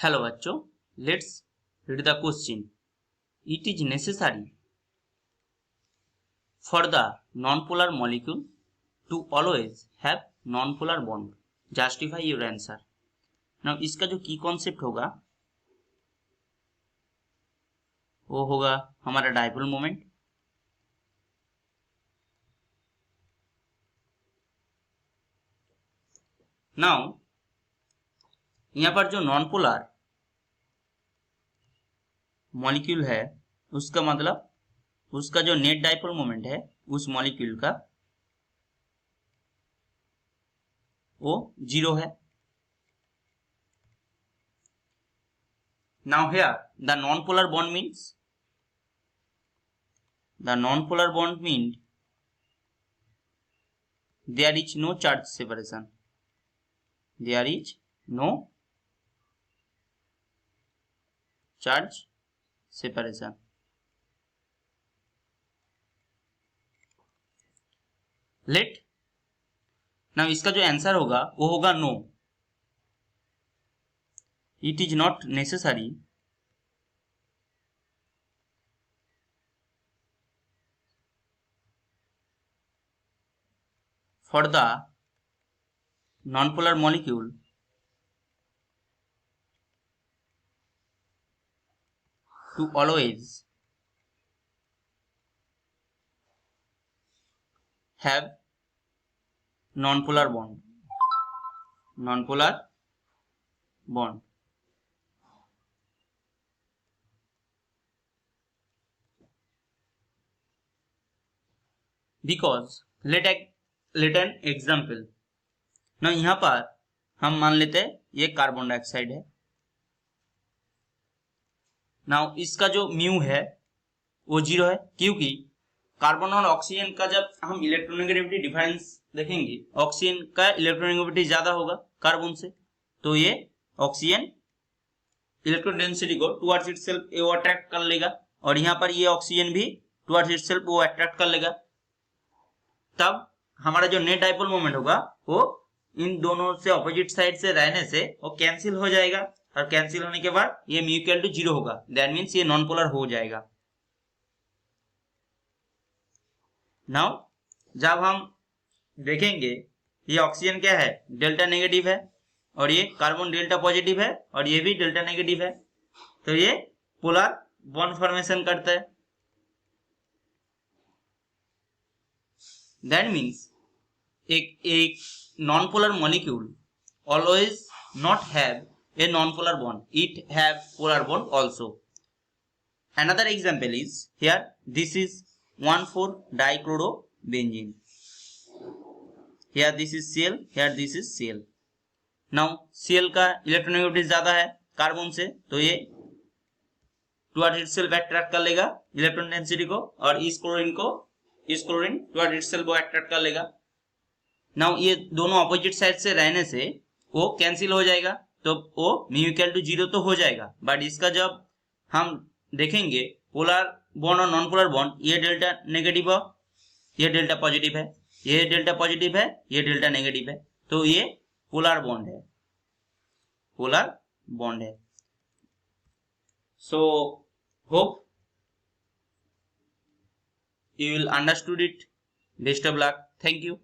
Hello बच्चों, let's read the question. It is necessary for the non-polar molecule to always have non-polar bond. Justify your answer. Now इसका जो की concept होगा वो होगा हमारा डायपोल मोमेंट. नाउ यहाँ पर जो नॉन पोलर मॉलिक्यूल है उसका मतलब उसका जो नेट डायपोल मोमेंट है उस मॉलिक्यूल का वो 0 है. Now here the non-polar bond means there is no charge separation. There is no charge separation. Let now इसका जो आंसर होगा वो होगा no. It is not necessary for the non-polar molecule to always have non-polar bond. Because let an example. ना यहाँ पर हम मान लेते हैं ये कार्बन डाइऑक्साइड है. नाउ इसका जो म्यू है वो 0 है क्योंकि कार्बन और ऑक्सीजन का जब हम इलेक्ट्रोनेगेटिविटी डिफरेंस देखेंगे ऑक्सीजन का इलेक्ट्रोनेगेटिविटी ज्यादा होगा कार्बन से, तो ये ऑक्सीजन इलेक्ट्रॉन डेंसिटी को टुवर्ड्स इटसेल्फ वो अट्रैक्ट कर लेगा और यहाँ पर ये ऑक्सीजन भी टुवर्ड्स इटसेल्फ वो अट्रैक्ट कर लेगा. तब हमारा जो नेट डायपोल मोमेंट होगा वो इन दोनों से ऑपोजिट साइड से रहने से वो कैंसिल हो जाएगा और कैंसिल होने के बाद ये म्यू इक्वल टू 0 होगा. दैट मीन्स ये नॉन पोलर हो जाएगा. नाउ जब हम देखेंगे ये ऑक्सीजन क्या है डेल्टा नेगेटिव है और ये कार्बन डेल्टा पॉजिटिव है और ये भी डेल्टा नेगेटिव है, तो ये पोलर बॉन्ड फॉर्मेशन करता है. दैट मीन्स एक non polar molecule always not have a non polar bond, it have polar bond also. Another example is here this is 1,4-dichlorobenzene. Here this is Cl, here this is Cl. Now Cl का electronegativity ज्यादा है carbon से, तो ये towards itself attract कर लेगा electron density को और इस क्लोरीन टुवर्ड्स इटसेल्फ वो अट्रैक्ट कर लेगा. नाउ ये दोनों ऑपोजिट साइड से रहने से वो कैंसिल हो जाएगा, तो वो म्यू इक्वल टू 0 तो हो जाएगा. बट इसका जब हम देखेंगे पोलर बॉन्ड और नॉन पोलर बॉन्ड, ये डेल्टा नेगेटिव है ये डेल्टा पॉजिटिव है, ये डेल्टा पॉजिटिव है ये डेल्टा नेगेटिव है, तो ये पोलर बॉन्ड है. So hope you will understood it. Best of luck. Thank you.